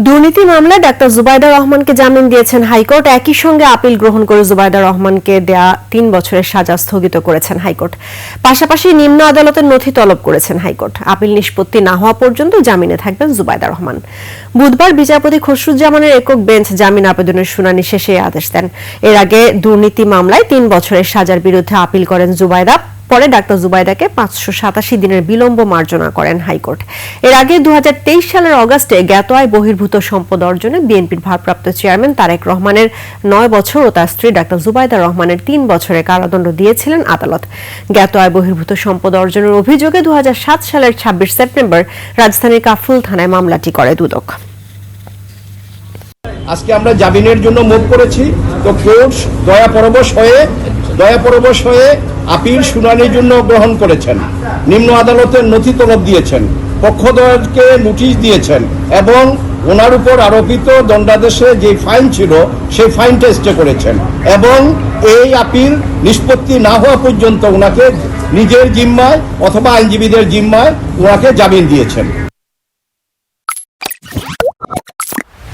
দুর্নীতি মামলায় ডাক্তার জুবাইদা রহমানকে জামিন দিয়েছেন হাইকোর্ট। একই সঙ্গে আপিল গ্রহণ করে জুবাইদা রহমানকে দেয়া ৩ বছরের সাজা স্থগিত করেছেন হাইকোর্ট। পাশাপাশি নিম্ন আদালতের নথি তলব করেছেন হাইকোর্ট। আপিল নিষ্পত্তি না হওয়া পর্যন্ত জামিনে থাকবেন জুবাইদা রহমান। বুধবার বিচারপতি খসরুজ্জামানের একক বেঞ্চ জামিন আবেদনের শুনানি শেষে এই আদেশ দেন। এর আগে দুর্নীতি মামলায় ৩ বছরের সাজার বিরুদ্ধে আপিল করেন জুবাইদা। পরে ডাক্তার জুবাইদাকে ৫৮৭ দিনের বিলম্ব মার্জনা করেন হাইকোর্ট। এর আগে ২০২৩ সালের অগাস্টে জ্ঞাত আয় বহির্ভূত সম্পদ অর্জনে বিএনপির ভারপ্রাপ্ত চেয়ারম্যান তারেক রহমানের ৯ বছর ও তার স্ত্রী ডাক্তার জুবাইদা রহমানের ৩ বছরের কারাদণ্ড দিয়েছিলেন আদালত। জ্ঞাত আয় বহির্ভূত সম্পদ অর্জনের অভিযোগে ২০০৭ সালের ২৬ সেপ্টেম্বর রাজধানীর কাফরুল থানায় মামলাটি করে দুদক। আজকে আমরা জামিনের জন্য মুভ করেছি, তো কোর্ট দয়াপরবশ হয়ে আপিল শুনানির জন্য গ্রহণ করেছেন। নিম্ন আদালতের নথি তলব দিয়েছেন, পক্ষদ্বয়কে নোটিশ দিয়েছেন এবং ওনার উপর আরোপিত দণ্ডাদেশে যে ফাইন ছিল সেই ফাইনটা স্টে করেছেন এবং এই আপিল নিষ্পত্তি না হওয়া পর্যন্ত ওনাকে নিজের জিম্মায় অথবা আইনজীবীদের জিম্মায় ওনাকে জামিন দিয়েছেন।